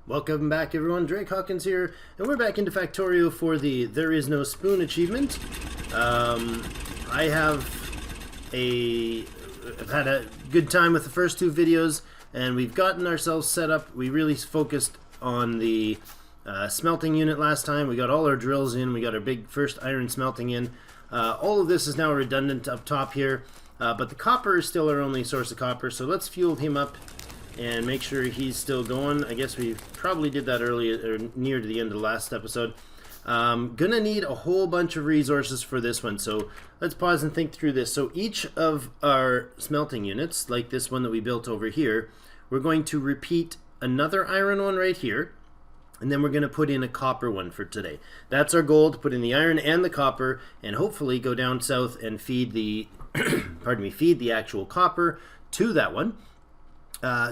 Welcome back, everyone. Drake Hawkins here, and we're back into Factorio for the There Is No Spoon achievement. I've had a good time with the first two videos, and we've gotten ourselves set up. We really focused on the smelting unit last time. We got all our drills in. We got our big first iron smelting in. All of this is now redundant up top here, but the copper is still our only source of copper, so let's fuel him up and make sure he's still going. I guess we probably did that earlier, or near to the end of the last episode. Gonna need a whole bunch of resources for this one, so let's pause and think through this. So each of our smelting units, like this one that we built over here, we're going to repeat another iron one right here, and then we're going to put in a copper one for today. That's our goal, to put in the iron and the copper, and hopefully go down south and feed the feed the actual copper to that one.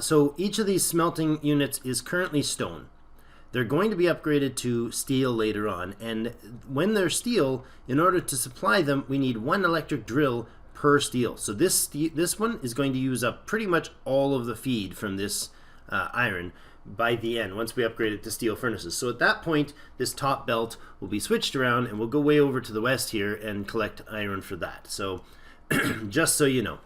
So each of these smelting units is currently stone. They're going to be upgraded to steel later on, and when they're steel, in order to supply them, we need one electric drill per steel. So this one is going to use up pretty much all of the feed from this iron by the end, once we upgrade it to steel furnaces. So at that point, this top belt will be switched around, and we'll go way over to the west here and collect iron for that. So just so you know.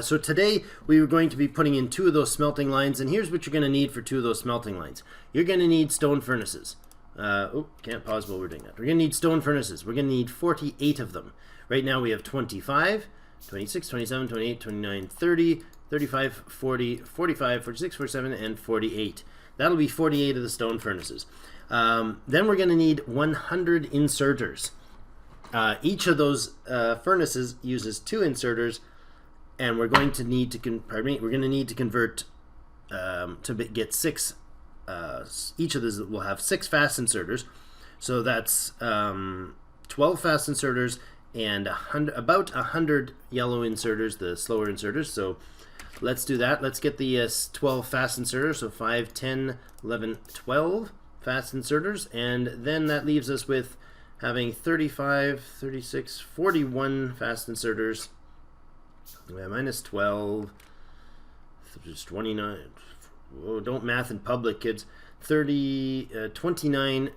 So today we are going to be putting in 2 of those smelting lines, and here's what you're going to need for 2 of those smelting lines. You're going to need stone furnaces. Can't pause while we're doing that. We're going to need stone furnaces. We're going to need 48 of them. Right now we have 25, 26, 27, 28, 29, 30, 35, 40, 45, 46, 47, and 48. That'll be 48 of the stone furnaces. Then we're going to need 100 inserters. Each of those furnaces uses 2 inserters, and we're going to need to convert to get 6. Each of these will have 6 fast inserters, so that's 12 fast inserters and about 100 yellow inserters, the slower inserters. So let's do that. Let's get the 12 fast inserters, so 5, 10, 11, 12 fast inserters, and then that leaves us with having 35, 36, 41 fast inserters. Minus 12, just 29. Whoa, don't math in public, kids. 29,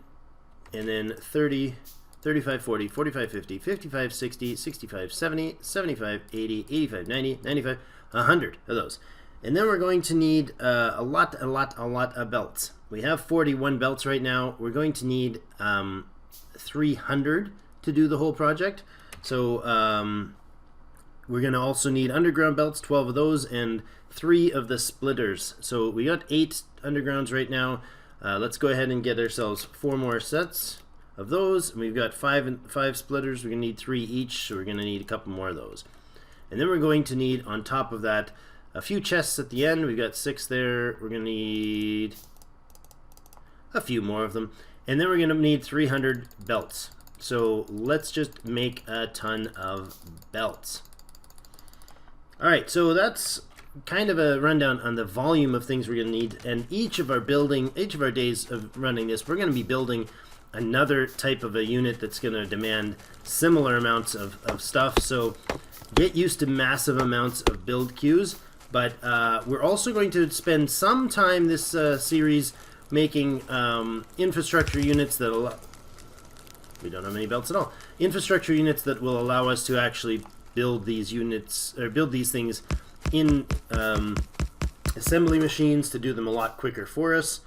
and then 30, 35, 40, 45, 50, 55, 60, 65, 70, 75, 80, 85, 90, 95, 100 of those. And then we're going to need a lot of belts. We have 41 belts right now. We're going to need 300 to do the whole project. So we're going to also need underground belts, 12 of those, and 3 of the splitters. So we got 8 undergrounds right now. Let's go ahead and get ourselves 4 more sets of those. And we've got 5 splitters. We're going to need 3 each, so we're going to need a couple more of those. And then we're going to need, on top of that, a few chests at the end. We've got 6 there. We're going to need a few more of them. And then we're going to need 300 belts. So let's just make a ton of belts. Alright, so that's kind of a rundown on the volume of things we're going to need, and each of our days of running this, we're going to be building another type of a unit that's going to demand similar amounts of stuff, so get used to massive amounts of build queues, but we're also going to spend some time this series making infrastructure units that allow... We don't have any belts at all. Infrastructure units that will allow us to actually build these units, or build these things in assembly machines to do them a lot quicker for us.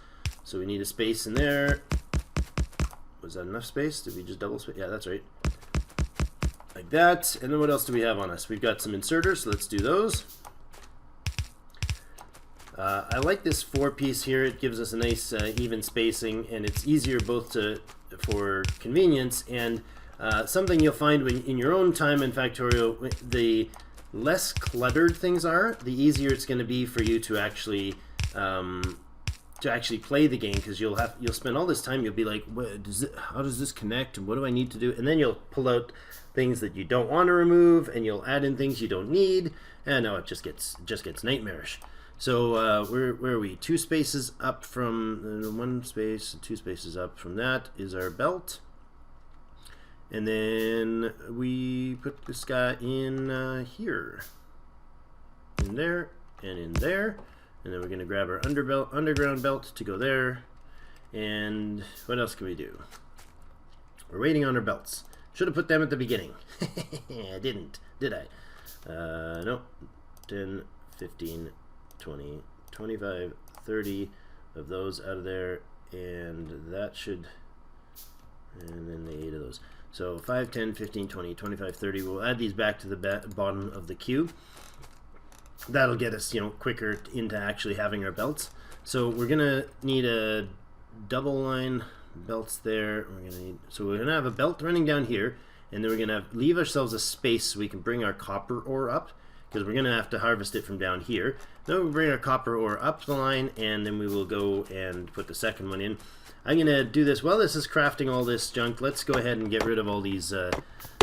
So we need a space in there. Was that enough space? Did we just double space? Yeah, that's right. Like that. And then what else do we have on us? We've got some inserters, so let's do those. I like this 4-piece here. It gives us a nice even spacing, and it's easier both for convenience and something you'll find in your own time in Factorio. The less cluttered things are, the easier it's going to be for you to actually play the game, because you'll spend all this time. You'll be like, how does this connect, and what do I need to do? And then you'll pull out things that you don't want to remove, and you'll add in things you don't need, and no, it just gets nightmarish. So where are we? 2 spaces up from 1 space, 2 spaces up from that is our belt. And then we put this guy in here, in there, and in there. And then we're going to grab our underground belt to go there. And what else can we do? We're waiting on our belts. Should have put them at the beginning. I didn't, did I? Nope. 10, 15, 20, 25, 30 of those out of there. And that should, and then the 8 of those. So 5, 10, 15, 20, 25, 30. We'll add these back to the bottom of the cube. That'll get us, quicker into actually having our belts. So we're gonna need a double line belts there. So we're gonna have a belt running down here, and then we're gonna leave ourselves a space so we can bring our copper ore up, because we're gonna have to harvest it from down here. Then we'll bring our copper ore up the line, and then we will go and put the second one in. I'm gonna do this while this is crafting all this junk. Let's go ahead and get rid of all these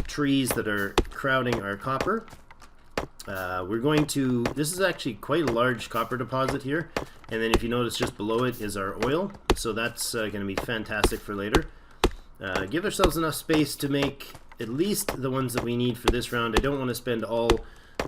trees that are crowding our copper. We're going to, this is actually quite a large copper deposit here, and then if you notice just below it is our oil, so that's going to be fantastic for later. Give ourselves enough space to make at least the ones that we need for this round. I don't want to spend all,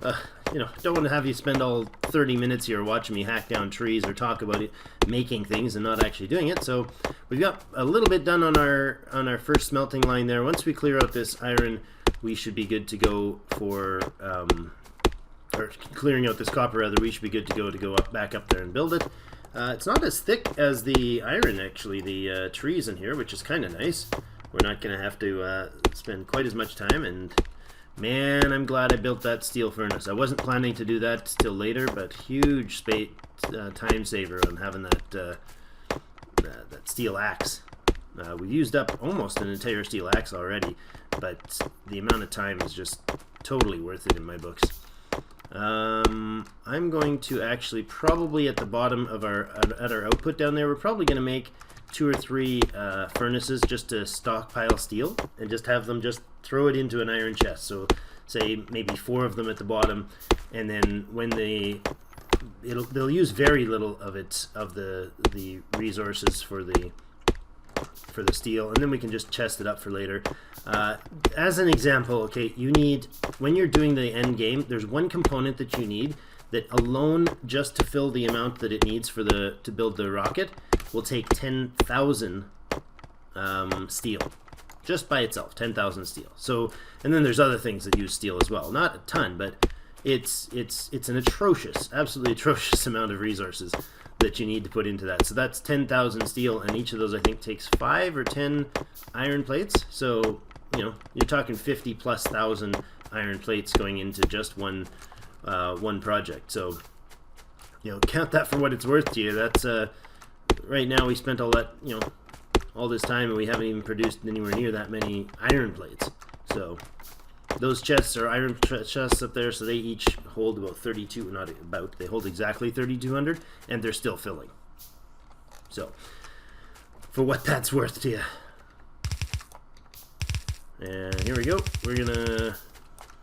don't want to have you spend all 30 minutes here watching me hack down trees or talk about it, making things and not actually doing it. So we've got a little bit done on our first smelting line there. Once we clear out this iron, we should be good to go for, or clearing out this copper rather, we should be good to go back up there and build it. It's not as thick as the iron, actually, the trees in here, which is kind of nice. We're not going to have to spend quite as much time, and man, I'm glad I built that steel furnace. I wasn't planning to do that till later, but huge time saver on having that steel axe. We've used up almost an entire steel axe already, but the amount of time is just totally worth it in my books. I'm going to actually probably at the bottom of our output down there, we're probably going to make 2 or 3 furnaces just to stockpile steel and just have them just throw it into an iron chest. So say maybe 4 of them at the bottom, and then when they'll use very little of the resources for the steel, and then we can just chest it up for later. As an example, okay, you need, when you're doing the end game, there's one component that you need that alone, just to fill the amount that it needs to build the rocket, will take 10,000 steel, just by itself, 10,000 steel. So, and then there's other things that use steel as well, not a ton, but it's an atrocious, absolutely atrocious amount of resources that you need to put into that. So that's 10,000 steel, and each of those I think takes 5 or 10 iron plates. So you're talking 50,000+ iron plates going into just one project. So count that for what it's worth to you. That's right now we spent all that all this time, and we haven't even produced anywhere near that many iron plates. So those chests are iron chests up there, so they each hold about 32, not about, they hold exactly 3,200, and they're still filling. So, for what that's worth to you. And here we go. We're gonna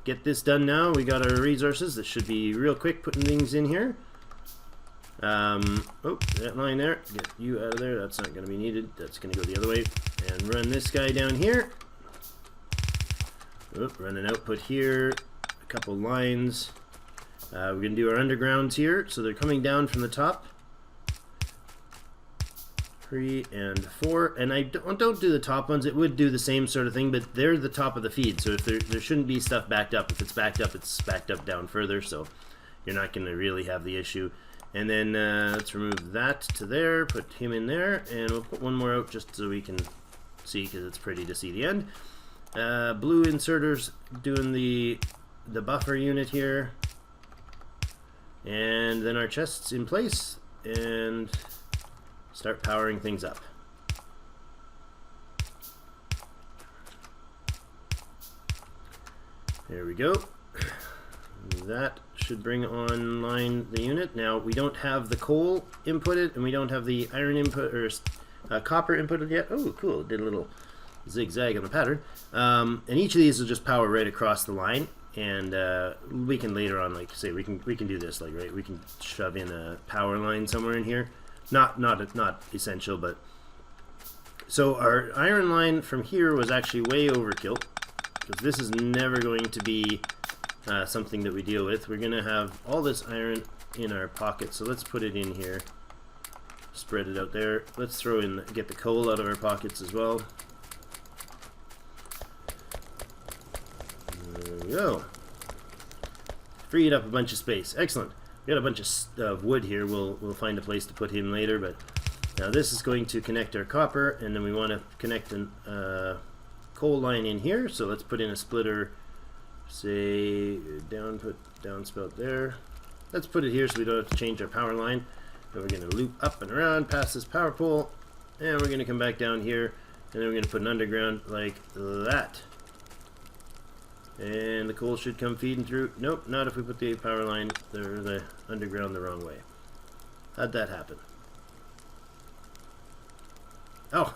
get this done now. We got our resources. This should be real quick putting things in here. Oh, that line there. Get you out of there. That's not gonna be needed. That's gonna go the other way. And run this guy down here. Run an output here, a couple lines. We're going to do our undergrounds here, so they're coming down from the top. 3 and 4, and I don't do the top ones. It would do the same sort of thing, but they're the top of the feed, so if there shouldn't be stuff backed up. If it's backed up down further, so you're not going to really have the issue. And then let's remove that to there, put him in there, and we'll put one more out just so we can see, because it's pretty to see the end. Blue inserters doing the buffer unit here, and then our chests in place, and start powering things up. There we go. That should bring online the unit. Now we don't have the coal inputted, and we don't have the iron input or copper inputted yet. Oh, cool! Did a little zigzag on the pattern. And each of these will just power right across the line, and we can later on, like say, we can do this, like, right, we can shove in a power line somewhere in here. Not essential, but so our iron line from here was actually way overkill, because this is never going to be something that we deal with. We're gonna have all this iron in our pocket, so let's put it in here, spread it out there. Let's throw in, get the coal out of our pockets as well. There we go. Freed up a bunch of space. Excellent. We got a bunch of wood here. We'll find a place to put him later, but now this is going to connect our copper, and then we want to connect a coal line in here. So let's put in a splitter. Say put downspout there. Let's put it here so we don't have to change our power line. And we're going to loop up and around past this power pole, and we're going to come back down here, and then we're going to put an underground like that. And the coal should come feeding through. Nope, not if we put the power line, the underground, the wrong way. How'd that happen? Oh,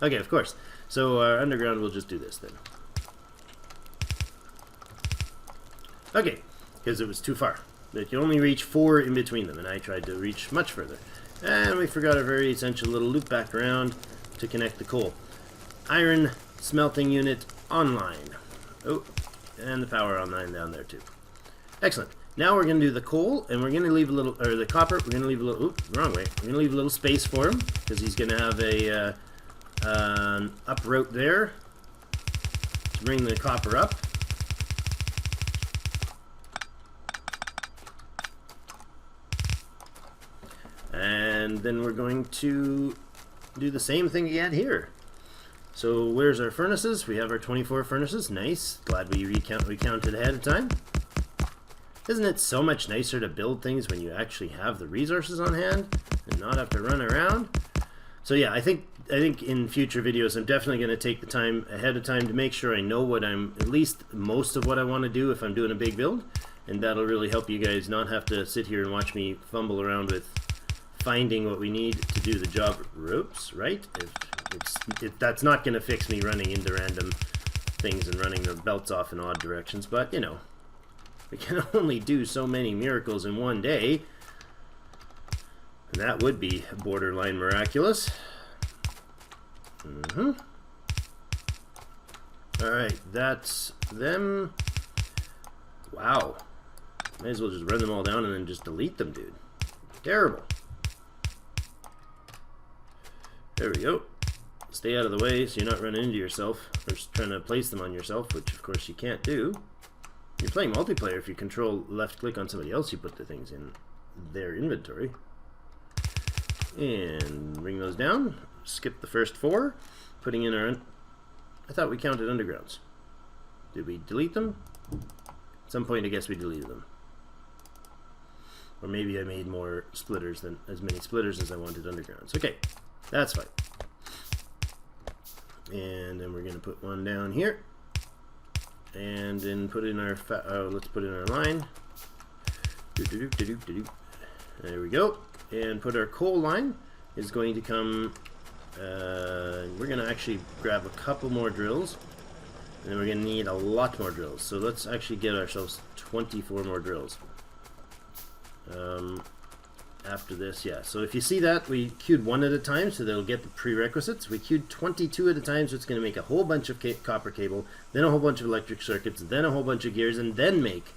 okay, of course. So our underground will just do this then. Okay, because it was too far. That you only reach 4 in between them, and I tried to reach much further. And we forgot a very essential little loop back around to connect the coal. Iron smelting unit online. Oh, and the power online down there too. Excellent. Now we're going to do the coal, and we're going to leave a little, or the copper, we're going to leave a little, oops, wrong way. We're going to leave a little space for him, because he's going to have a up route there to bring the copper up. And then we're going to do the same thing again here. So where's our furnaces? We have our 24 furnaces. Nice. Glad we counted ahead of time. Isn't it so much nicer to build things when you actually have the resources on hand and not have to run around? So yeah, I think in future videos I'm definitely going to take the time ahead of time to make sure I know what at least most of what I want to do if I'm doing a big build, and that'll really help you guys not have to sit here and watch me fumble around with finding what we need to do the job. Ropes, right? That's not going to fix me running into random things and running the belts off in odd directions, but you know, we can only do so many miracles in one day, and that would be borderline miraculous. Alright, that's them. Wow. Might as well just run them all down and then just delete them, dude. Terrible. There we go. Stay out of the way so you're not running into yourself or trying to place them on yourself, which of course you can't do. You're playing multiplayer. If you control left click on somebody else, you put the things in their inventory. And bring those down. Skip the first 4. Putting in our... I thought we counted undergrounds. Did we delete them? At some point I guess we deleted them. Or maybe I made more splitters than as many splitters as I wanted undergrounds. Okay, that's fine. And then we're going to put one down here. And then put in our let's put in our line. There we go. And put our coal line is going to come. We're going to actually grab a couple more drills, and then we're going to need a lot more drills. So let's actually get ourselves 24 more drills. After this, yeah. So if you see that, we queued 1 at a time, so they'll get the prerequisites. We queued 22 at a time, so it's going to make a whole bunch of copper cable, then a whole bunch of electric circuits, then a whole bunch of gears, and then make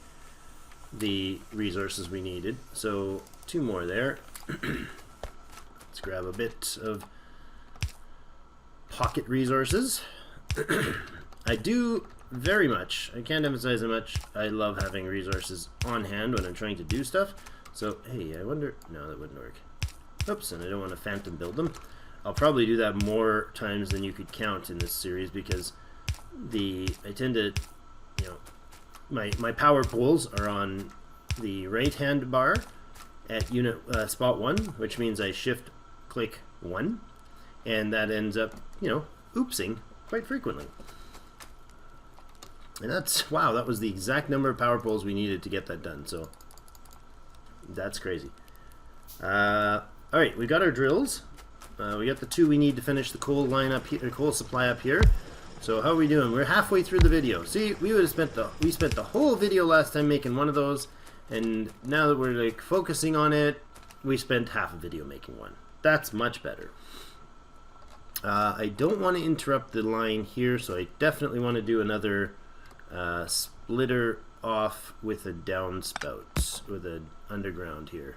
the resources we needed. So 2 more there. Let's grab a bit of pocket resources. I do very much, I can't emphasize how much I love having resources on hand when I'm trying to do stuff. So, hey, I wonder... No, that wouldn't work. Oops, and I don't want to phantom build them. I'll probably do that more times than you could count in this series, because I tend to, you know, my power poles are on the right-hand bar at unit spot 1, which means I shift-click 1, and that ends up, you know, oopsing quite frequently. And that's, wow, that was the exact number of power poles we needed to get that done, so... That's crazy. Alright, we got our drills. We got the 2 we need to finish the coal line up here, coal supply up here. So how are we doing? We're halfway through the video. See, we spent the whole video last time making one of those, and now that we're like focusing on it, we spent half a video making one. That's much better. I don't want to interrupt the line here, so I definitely want to do another splitter off with a downspout, with an underground here.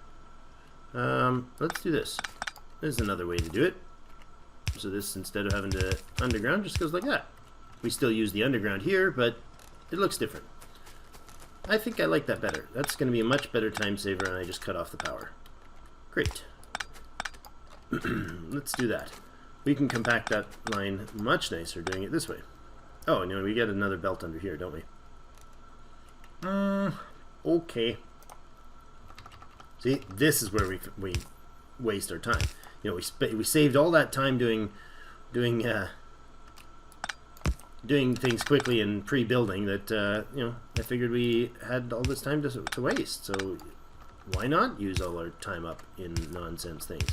Let's do this. There's another way to do it. So this, instead of having to underground, just goes like that. We still use the underground here, but it looks different. I think I like that better. That's going to be a much better time saver, and I just cut off the power. Great. Let's do that. We can compact that line much nicer doing it this way. Oh, and we get another belt under here, don't we? Okay. See, this is where we waste our time. You know, we saved all that time doing things quickly and pre-building that you know, I figured we had all this time to waste. So why not use all our time up in nonsense things?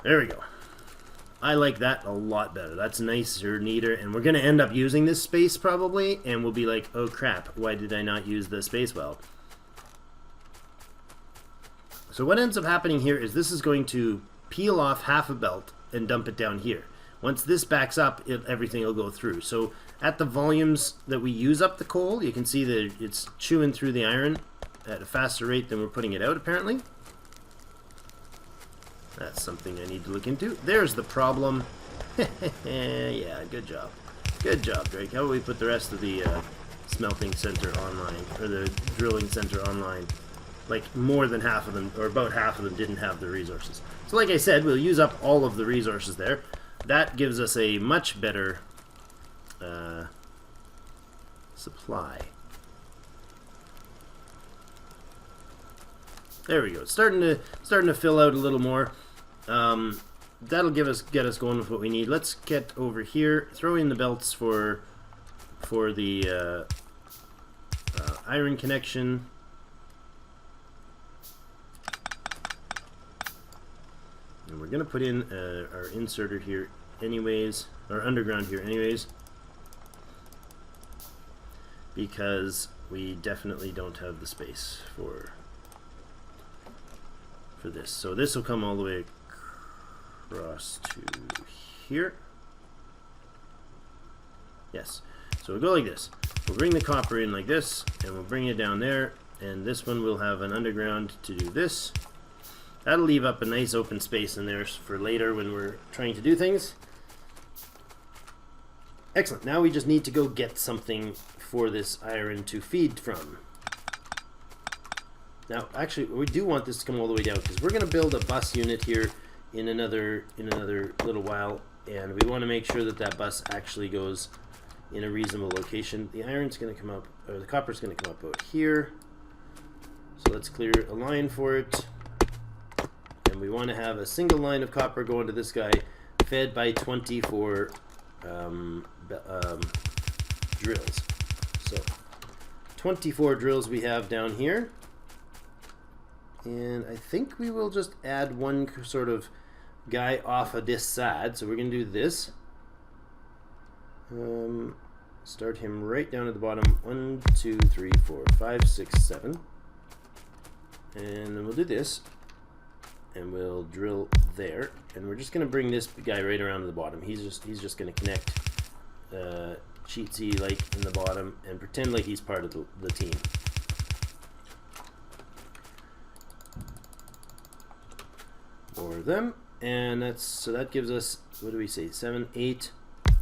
There we go. I like that a lot better. That's nicer, neater, and we're going to end up using this space probably, and we'll be like, oh crap, why did I not use the space well? So what ends up happening here is this is going to peel off half a belt and dump it down here. Once this backs up, everything will go through. So at the volumes that we use up the coal, you can see that it's chewing through the iron at a faster rate than we're putting it out, apparently. That's something I need to look into. There's the problem. Yeah, good job. Good job, Drake. How about we put the rest of the smelting center online, or the drilling center online? Like, more than half of them, or about half of them, didn't have the resources. So like I said, we'll use up all of the resources there. That gives us a much better supply. There we go. It's starting to fill out a little more. That'll get us going with what we need. Let's get over here. Throw in the belts for the iron connection. And we're going to put in our inserter here anyways, our underground here anyways, because we definitely don't have the space for this. So this will come all the way across to here. Yes. So we'll go like this. We'll bring the copper in like this, and we'll bring it down there, and this one will have an underground to do this. That'll leave up a nice open space in there for later when we're trying to do things. Excellent. Now we just need to go get something for this iron to feed from. Now, actually, we do want this to come all the way down, because we're going to build a bus unit here in another little while, and we want to make sure that that bus actually goes in a reasonable location. The iron's going to come up, or the copper's going to come up out here. So let's clear a line for it. And we want to have a single line of copper going to this guy, fed by 24 drills. So 24 drills we have down here. And I think we will just add one sort of guy off of this side. So we're going to do this. Start him right down at the bottom. 1, 2, 3, 4, 5, 6, 7. And then we'll do this. And we'll drill there, and we're just going to bring this guy right around to the bottom. He's just going to connect cheatsy like in the bottom and pretend like he's part of the team. More of them, and that gives us, what do we say, 7, 8,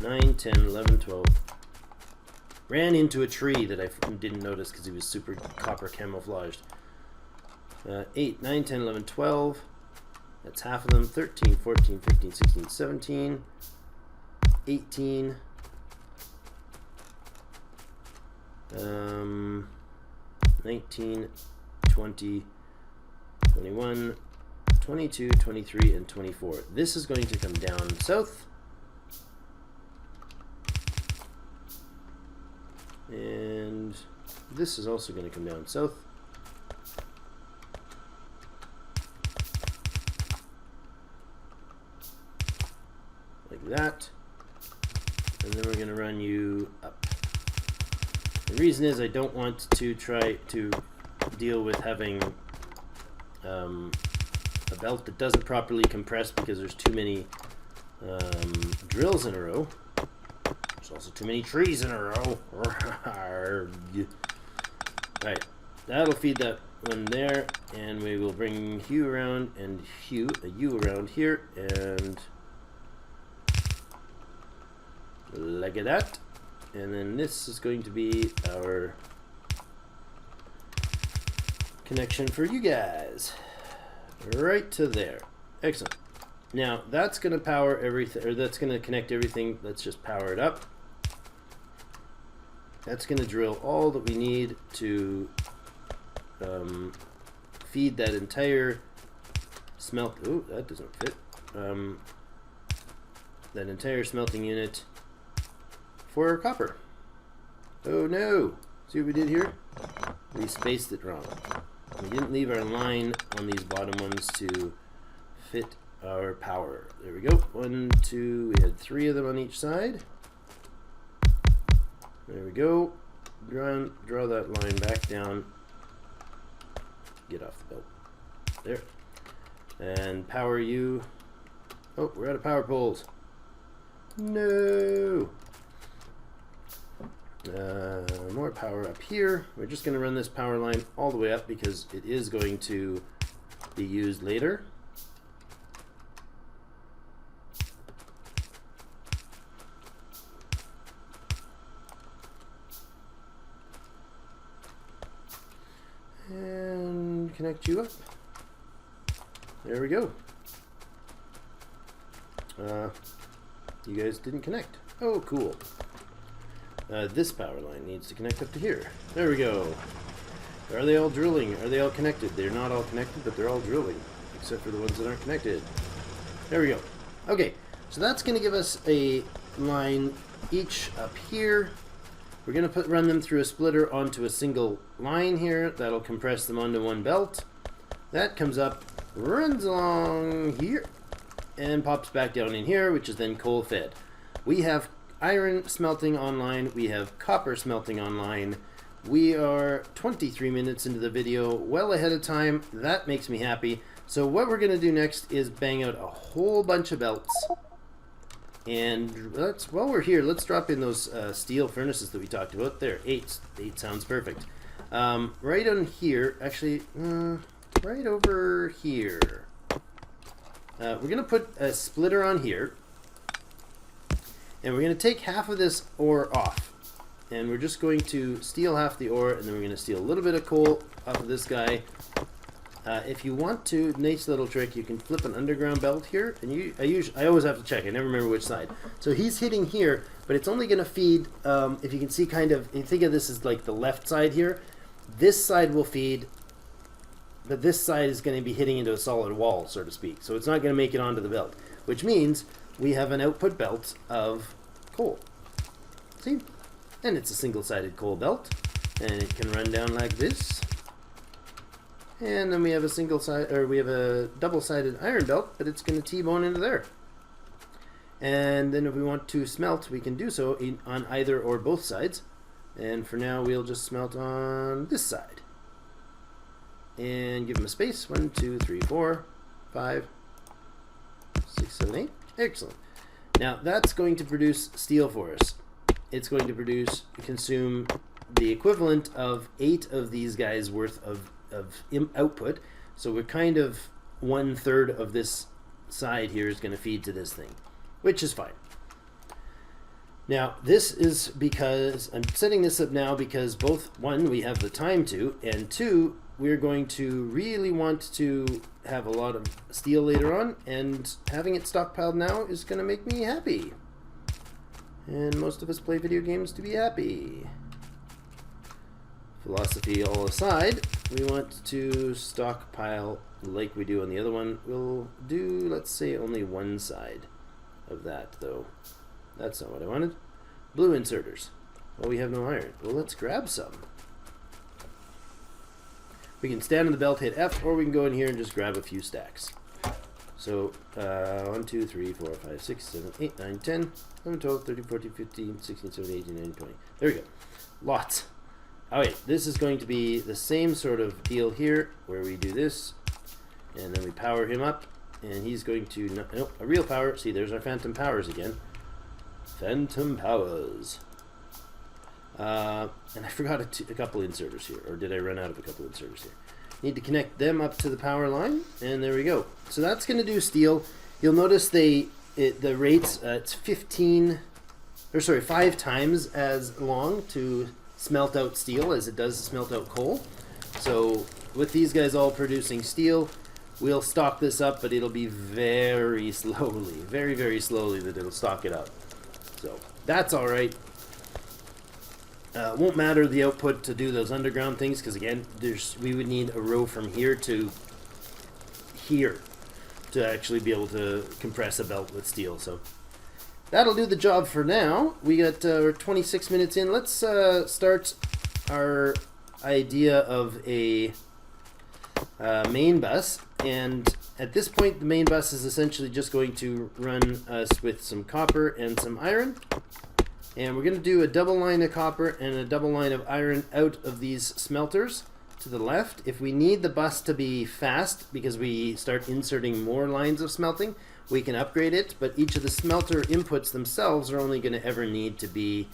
9, 10, 11, 12. Ran into a tree that I didn't notice because he was super copper camouflaged. 8, 9, 10, 11, 12. That's half of them. 13, 14, 15, 16, 17, 18, 19, 20, 21, 22, 23, and 24. This is going to come down south. And this is also going to come down south. Like that. and then we're going to run you up. The reason is I don't want to try to deal with having a belt that doesn't properly compress because there's too many drills in a row. There's also too many trees in a row. Alright, that'll feed that one there, and we will bring Hugh around and Hugh around here, and like that. And then this is going to be our connection for you guys. Right to there. Excellent. Now that's going to power everything, or that's going to connect everything. Let's just power it up. That's going to drill all that we need to feed that entire smelt. Oh, that doesn't fit. That entire smelting unit for copper. Oh no! See what we did here? We spaced it wrong. We didn't leave our line on these bottom ones to fit our power. There we go. 1, 2, we had 3 of them on each side. There we go. Draw that line back down. Get off the belt. There. And power you. Oh, we're out of power poles. No! More power up here. We're just going to run this power line all the way up because it is going to be used later. And connect you up. There we go. You guys didn't connect. Oh, cool. This power line needs to connect up to here. There we go. Are they all drilling? Are they all connected? They're not all connected, but they're all drilling, except for the ones that aren't connected. There we go. Okay, so that's going to give us a line each up here. We're going to run them through a splitter onto a single line here. That'll compress them onto one belt. That comes up, runs along here, and pops back down in here, which is then coal fed. We have iron smelting online, we have copper smelting online. We are 23 minutes into the video, well ahead of time. That makes me happy. So what we're going to do next is bang out a whole bunch of belts. And while we're here, let's drop in those steel furnaces that we talked about. There, 8 sounds perfect. Right on here, actually, right over here. We're going to put a splitter on here. And we're going to take half of this ore off. And we're just going to steal half the ore, and then we're going to steal a little bit of coal off of this guy. If you want to, nice little trick, you can flip an underground belt here. And I always have to check. I never remember which side. So he's hitting here, but it's only going to feed, if you can see kind of, you think of this as like the left side here. This side will feed, but this side is going to be hitting into a solid wall, so to speak. So it's not going to make it onto the belt, which means we have an output belt of coal. See? And it's a single-sided coal belt. And it can run down like this. And then we have a double-sided iron belt, but it's going to T-bone into there. And then if we want to smelt, we can do so on either or both sides. And for now, we'll just smelt on this side. And give them a space. 1, 2, 3, 4, 5, 6, 7, 8. Excellent. Now that's going to produce steel for us. It's going to consume the equivalent of 8 of these guys worth of output. So we're kind of 1/3 of this side here is going to feed to this thing, which is fine. Now this is because I'm setting this up now because both, 1, we have the time to, and 2, we're going to really want to have a lot of steel later on, and having it stockpiled now is going to make me happy. And most of us play video games to be happy. Philosophy all aside, we want to stockpile like we do on the other one. We'll do, let's say, only one side of that, though. That's not what I wanted. Blue inserters. Well, we have no iron. Well, let's grab some. We can stand on the belt, hit F, or we can go in here and just grab a few stacks. So 1, 2, 3, 4, 5, 6, 7, 8, 9, 10, 11, 12, 13, 14, 15, 16, 17, 18, 19, 20. There we go. Lots. Alright, this is going to be the same sort of deal here, where we do this, and then we power him up, and he's going to, nope, a real power. See, there's our phantom powers again. Phantom powers. And I forgot a couple inserters here, or did I run out of a couple inserters here? Need to connect them up to the power line, and there we go. So that's going to do steel. You'll notice the rates, it's 5 times as long to smelt out steel as it does to smelt out coal. So with these guys all producing steel, we'll stock this up, but it'll be very slowly, very, very slowly that it'll stock it up. So that's all right. Won't matter the output to do those underground things, because again, we would need a row from here to here to actually be able to compress a belt with steel. So that'll do the job for now. We got 26 minutes in. Let's start our idea of a main bus. And at this point, the main bus is essentially just going to run us with some copper and some iron. And we're going to do a double line of copper and a double line of iron out of these smelters to the left. If we need the bus to be fast because we start inserting more lines of smelting, we can upgrade it, but each of the smelter inputs themselves are only going to ever need to be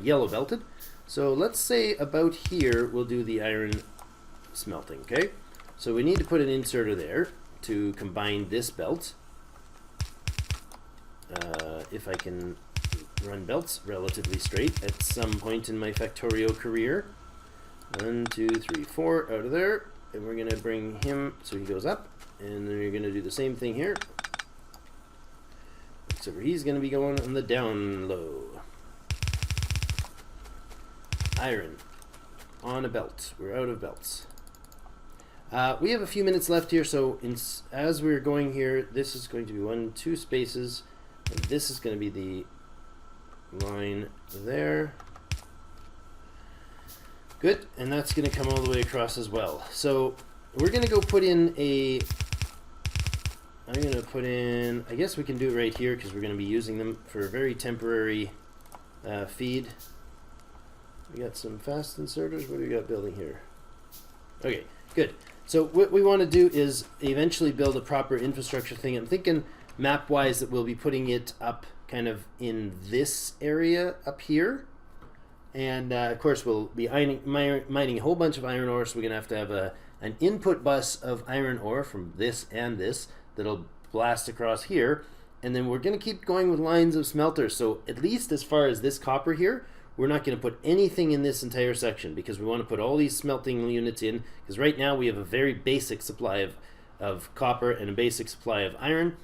yellow belted. So let's say about here we'll do the iron smelting. Okay, so we need to put an inserter there to combine this belt. If I can run belts relatively straight at some point in my Factorio career. 1, 2, 3, 4 out of there. And we're going to bring him so he goes up. And then you're going to do the same thing here. Except for he's going to be going on the down low. Iron. On a belt. We're out of belts. We have a few minutes left here, so as we're going here, this is going to be 1, 2 spaces. And this is going to be the line there. Good, and that's going to come all the way across as well. So we're going to go put in I'm going to put in, I guess we can do it right here because we're going to be using them for a very temporary feed. We got some fast inserters. What do we got building here? Okay, good. So what we want to do is eventually build a proper infrastructure thing. I'm thinking map-wise that we'll be putting it up kind of in this area up here. And of course we'll be mining a whole bunch of iron ore, so we're going to have an input bus of iron ore from this and this that'll blast across here. And then we're going to keep going with lines of smelters. So at least as far as this copper here, we're not going to put anything in this entire section because we want to put all these smelting units in, because right now we have a very basic supply of copper and a basic supply of iron.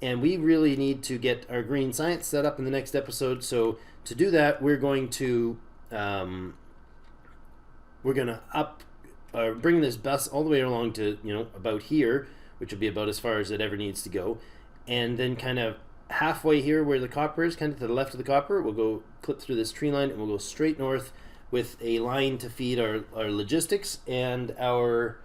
And we really need to get our green science set up in the next episode. So to do that, we're going to bring this bus all the way along to about here, which will be about as far as it ever needs to go, and then kind of halfway here where the copper is, kind of to the left of the copper, we'll go clip through this tree line and we'll go straight north with a line to feed our logistics and our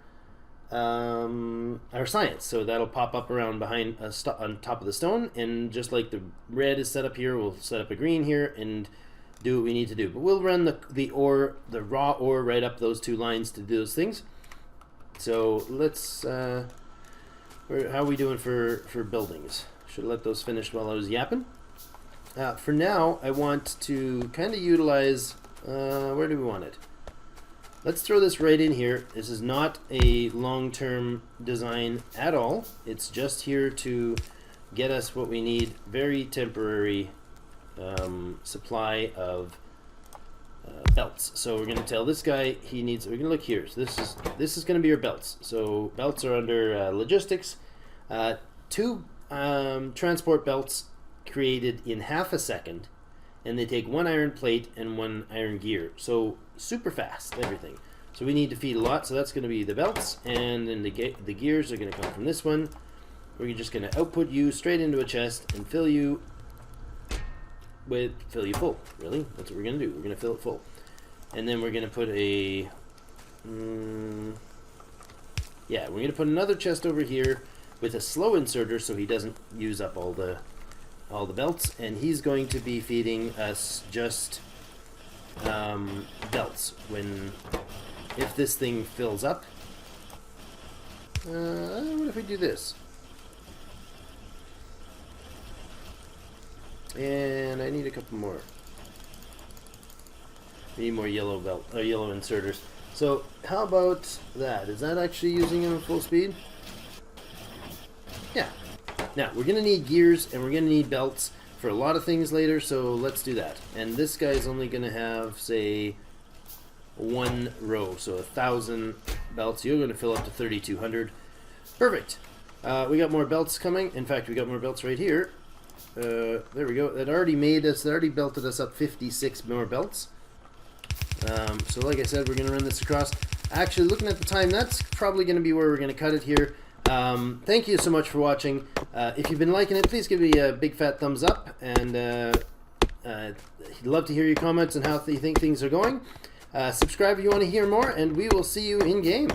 science. So that'll pop up around behind on top of the stone, and just like the red is set up here, we'll set up a green here and do what we need to do. But we'll run the raw ore right up those two lines to do those things. So let's how are we doing for buildings? Should have let those finish while I was yapping. For now, I want to kind of utilize where do we want it? Let's throw this right in here. This is not a long-term design at all. It's just here to get us what we need. Very temporary supply of belts. So we're going to tell this guy he needs. We're going to look here. So this is going to be your belts. So belts are under logistics. 2 transport belts created in half a second, and they take 1 iron plate and 1 iron gear. So super fast, everything. So we need to feed a lot, so that's going to be the belts, and then the gears are going to come from this one. We're just going to output you straight into a chest and fill you full. Really, that's what we're going to do. We're going to fill it full, and then we're going to put a Yeah, we're going to put another chest over here with a slow inserter so he doesn't use up all the belts, and he's going to be feeding us just belts if this thing fills up. What if we do this? And I need a couple more. We need more yellow yellow inserters. So how about that? Is that actually using them at full speed? Yeah. Now we're gonna need gears and we're gonna need belts for a lot of things later. So let's do that. And this guy's only gonna have, say, one row, so 1,000 belts. You're gonna fill up to 3,200. Perfect. We got more belts coming. In fact, we got more belts right here. There we go. That already belted us up 56 more belts. So like I said, we're going to run this across. Actually, looking at the time, that's probably going to be where we're going to cut it here. Thank you so much for watching. If you've been liking it, please give me a big fat thumbs up. And I'd love to hear your comments on how you think things are going. Subscribe if you want to hear more, and we will see you in game.